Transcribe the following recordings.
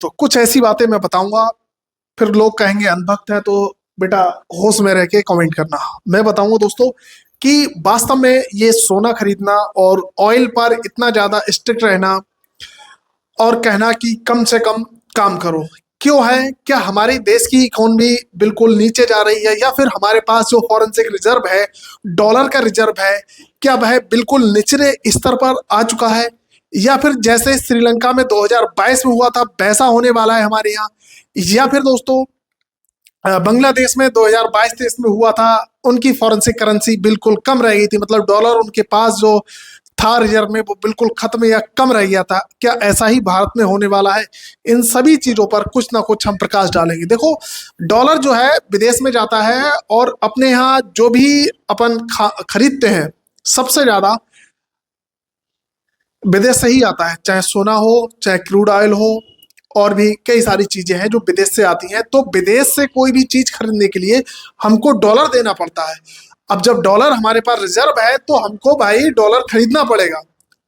तो कुछ ऐसी बातें मैं बताऊंगा, फिर लोग कहेंगे अंधभक्त है, तो बेटा होश में रह के कमेंट करना। मैं बताऊंगा दोस्तों कि वास्तव में ये सोना खरीदना और ऑयल पर इतना ज्यादा स्ट्रिक्ट रहना और कहना कि कम से कम काम करो, क्यों है? क्या हमारे देश की इकोनॉमी बिल्कुल नीचे जा रही है, या फिर हमारे पास जो फॉरेंसिक रिजर्व है, डॉलर का रिजर्व है, क्या वह बिल्कुल निचले स्तर पर आ चुका है, या फिर जैसे श्रीलंका में 2022 में हुआ था वैसा होने वाला है हमारे यहाँ? या फिर दोस्तों बांग्लादेश में 2022-23 में हुआ था, उनकी फॉरेंसिक करेंसी बिल्कुल कम रह गई थी, मतलब डॉलर उनके पास जो था रिजर्व में वो बिल्कुल खत्म या कम रह गया था। क्या ऐसा ही भारत में होने वाला है? इन सभी चीजों पर कुछ ना कुछ हम प्रकाश डालेंगे। देखो, डॉलर जो है विदेश में जाता है और अपने यहाँ जो भी अपन खरीदते हैं सबसे ज्यादा विदेश से ही आता है, चाहे सोना हो, चाहे क्रूड ऑयल हो, और भी कई सारी चीजें हैं जो विदेश से आती हैं। तो विदेश से कोई भी चीज खरीदने के लिए हमको डॉलर देना पड़ता है। अब जब डॉलर हमारे पास रिजर्व है तो हमको भाई डॉलर खरीदना पड़ेगा,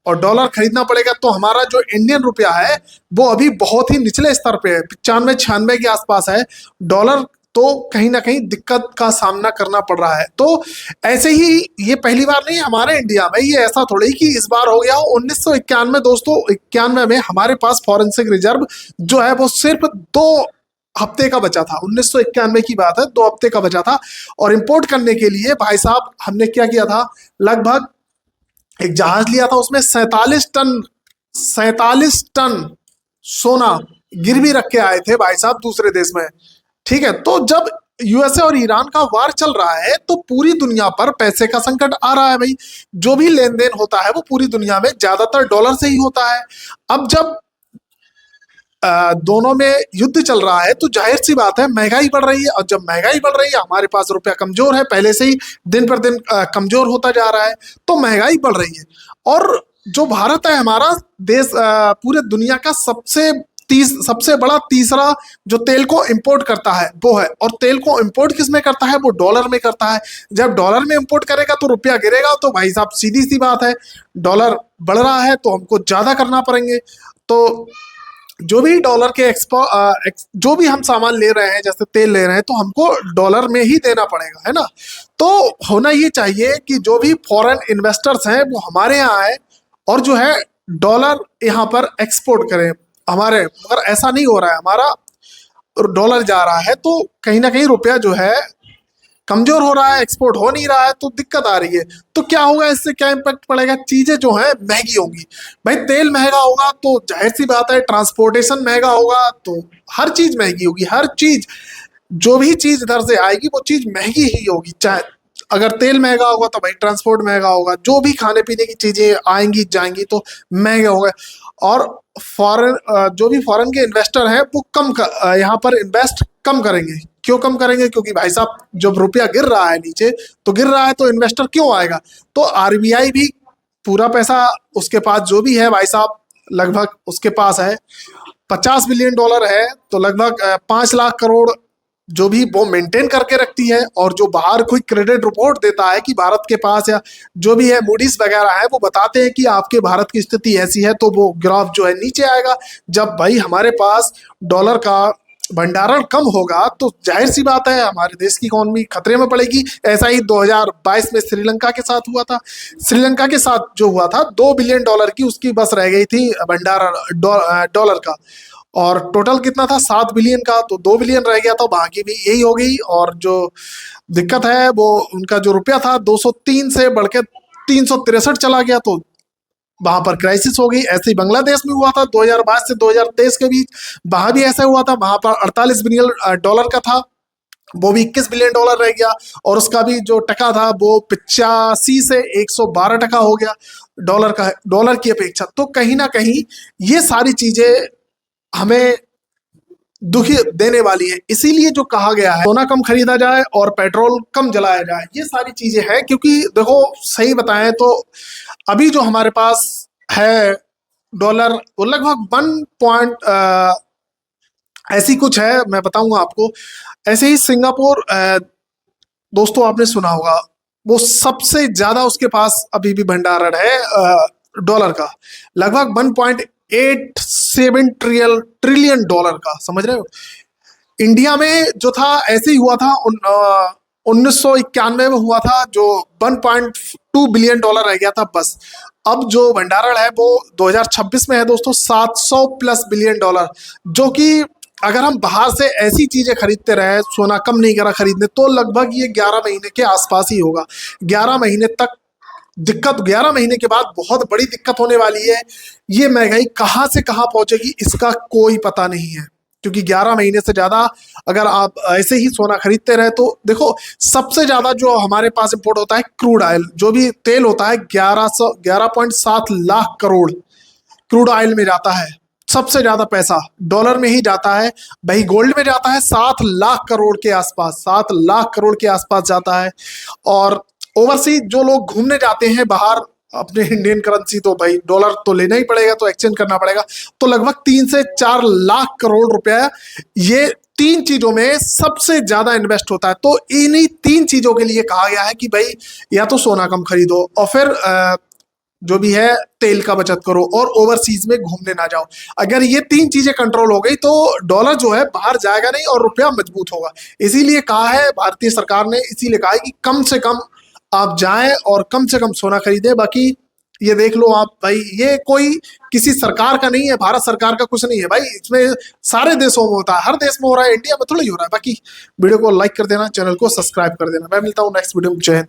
और डॉलर खरीदना पड़ेगा तो हमारा जो इंडियन रुपया है वो अभी बहुत ही निचले स्तर पे है, 95-96 के आसपास है डॉलर। तो कहीं ना कहीं दिक्कत का सामना करना पड़ रहा है। तो ऐसे ही ये पहली बार नहीं हमारे इंडिया में, ये ऐसा थोड़ी कि इस बार हो गया हो। 1991 दोस्तों, 91 में हमारे पास फॉरेंसिक रिजर्व जो है वो सिर्फ 2 हफ्ते का बचा था। 1991 की बात है, 2 हफ्ते का बचा था। और इंपोर्ट करने के लिए भाई साहब हमने क्या किया था, लगभग एक जहाज लिया था, उसमें 47 टन सोना गिरवी रख के आए थे भाई साहब दूसरे देश में। ठीक है, तो जब यूएसए और ईरान का वार चल रहा है तो पूरी दुनिया पर पैसे का संकट आ रहा है भाई। जो भी लेन देन होता है वो पूरी दुनिया में ज्यादातर डॉलर से ही होता है। अब जब दोनों में युद्ध चल रहा है तो जाहिर सी बात है महंगाई बढ़ रही है, और जब महंगाई बढ़ रही है, हमारे पास रुपया कमजोर है, पहले से ही दिन पर दिन कमजोर होता जा रहा है, तो महंगाई बढ़ रही है। और जो भारत है हमारा देश पूरे दुनिया का सबसे बड़ा तीसरा जो तेल को इंपोर्ट करता है वो है। और तेल को इंपोर्ट किस में करता है? वो डॉलर में करता है। जब डॉलर में इंपोर्ट करेगा तो रुपया गिरेगा, तो भाई साहब सीधी सी बात है, डॉलर बढ़ रहा है तो हमको ज्यादा करना पड़ेंगे। तो जो भी डॉलर के जो भी हम सामान ले रहे हैं, जैसे तेल ले रहे हैं, तो हमको डॉलर में ही देना पड़ेगा, है ना? तो होना ये चाहिए कि जो भी फॉरेन इन्वेस्टर्स हैं वो हमारे यहाँ आए और जो है डॉलर यहाँ पर एक्सपोर्ट करें हमारे, मगर ऐसा नहीं हो रहा है। हमारा डॉलर जा रहा है तो कहीं ना कहीं रुपया जो है कमजोर हो रहा है, एक्सपोर्ट हो नहीं रहा है, तो दिक्कत आ रही है। तो क्या होगा, इससे क्या इम्पैक्ट पड़ेगा? चीजें जो है महंगी होंगी भाई। तेल महंगा होगा तो जाहिर सी बात है ट्रांसपोर्टेशन महंगा होगा, तो हर चीज महंगी होगी। हर चीज, जो भी चीज इधर से आएगी वो चीज महंगी ही होगी। चाहे अगर तेल महंगा होगा तो भाई ट्रांसपोर्ट महंगा होगा, जो भी खाने पीने की चीजें आएंगी जाएंगी तो महंगे होंगे। और फॉरेन जो भी फॉरेन के इन्वेस्टर हैं वो यहाँ पर इन्वेस्ट कम करेंगे। क्यों कम करेंगे? क्योंकि भाई साहब जब रुपया गिर रहा है नीचे, तो गिर रहा है तो इन्वेस्टर क्यों आएगा? तो आरबीआई भी पूरा पैसा उसके पास जो भी है भाई साहब, लगभग उसके पास है 50 बिलियन डॉलर है, तो लगभग 5 लाख करोड़ जो भी वो मेंटेन करके रखती है। और जो बाहर कोई क्रेडिट रिपोर्ट देता है कि भारत के पास, या जो भी है मूडीज वगैरह है, वो बताते हैं कि आपके भारत की स्थिति ऐसी है, तो वो ग्राफ जो है नीचे आएगा। जब भाई हमारे पास डॉलर का भंडारण कम होगा तो जाहिर सी बात है हमारे देश की इकोनॉमी खतरे में पड़ेगी। ऐसा ही 2022 में श्रीलंका के साथ हुआ था। श्रीलंका के साथ जो हुआ था, 2 बिलियन डॉलर की उसकी बस रह गई थी भंडारण डॉलर का, और टोटल कितना था 7 बिलियन का, तो 2 बिलियन रह गया था। बाकी भी यही हो गई। और जो दिक्कत है वो उनका जो रुपया था 203 से बढ़ के 363 चला गया, तो वहां पर क्राइसिस हो गई। ऐसे ही बांग्लादेश में हुआ था 2022 से 2023 के बीच, वहां भी ऐसा हुआ था। वहां पर 48 बिलियन डॉलर का था, वो भी 21 बिलियन डॉलर रह गया। और उसका भी जो टका था वो 85 से 112 टका हो गया डॉलर का, डॉलर की अपेक्षा। तो कहीं ना कहीं ये सारी चीजें हमें दुखी देने वाली है। इसीलिए जो कहा गया है सोना कम खरीदा जाए और पेट्रोल कम जलाया जाए, ये सारी चीजें हैं। क्योंकि देखो सही बताएं तो अभी जो हमारे पास है डॉलर, वो लगभग 1 पॉइंट ऐसी कुछ है, मैं बताऊंगा आपको। ऐसे ही सिंगापुर दोस्तों आपने सुना होगा, वो सबसे ज्यादा उसके पास अभी भी भंडारण है डॉलर का, लगभग ट्रिलियन डॉलर का, समझ रहे हो। इंडिया में जो था ऐसे ही हुआ था, 1991 में हुआ था, जो 1.2 बिलियन डॉलर रह गया था बस। अब जो भंडारण है वो 2026 में है दोस्तों 700 प्लस बिलियन डॉलर, जो कि अगर हम बाहर से ऐसी चीजें खरीदते रहे, सोना कम नहीं करा खरीदने, तो लगभग ये 11 महीने के आसपास ही होगा। 11 महीने तक दिक्कत, 11 महीने के बाद बहुत बड़ी दिक्कत होने वाली है। ये महंगाई कहाँ से कहाँ पहुंचेगी इसका कोई पता नहीं है, क्योंकि 11 महीने से ज्यादा अगर आप ऐसे ही सोना खरीदते रहे तो देखो, सबसे ज्यादा जो हमारे पास इंपोर्ट होता है क्रूड ऑयल, जो भी तेल होता है 11.7 लाख करोड़ क्रूड ऑयल में जाता है। सबसे ज्यादा पैसा डॉलर में ही जाता है। भाई गोल्ड में जाता है 7 लाख करोड़ के आसपास, 7 लाख करोड़ के आसपास जाता है। और ओवरसीज जो लोग घूमने जाते हैं बाहर अपने इंडियन करेंसी, तो भाई डॉलर तो लेना ही पड़ेगा, तो एक्सचेंज करना पड़ेगा, तो लगभग 3 से 4 लाख करोड़ रुपया ये 3 चीजों में सबसे ज्यादा इन्वेस्ट होता है। तो इन्हीं 3 चीजों के लिए कहा गया है कि भाई या तो सोना कम खरीदो, और फिर जो भी है तेल का बचत करो, और ओवरसीज में घूमने ना जाओ। अगर ये 3 चीजें कंट्रोल हो गई तो डॉलर जो है बाहर जाएगा नहीं और रुपया मजबूत होगा। इसीलिए कहा है भारतीय सरकार ने, इसीलिए कहा है कि कम से कम आप जाएं और कम से कम सोना खरीदें। बाकी ये देख लो आप भाई, ये कोई किसी सरकार का नहीं है, भारत सरकार का कुछ नहीं है भाई, इसमें सारे देशों में होता है, हर देश में हो रहा है, इंडिया में थोड़ा ही हो रहा है। बाकी वीडियो को लाइक कर देना, चैनल को सब्सक्राइब कर देना। मैं मिलता हूँ नेक्स्ट वीडियो में। जय हिंद।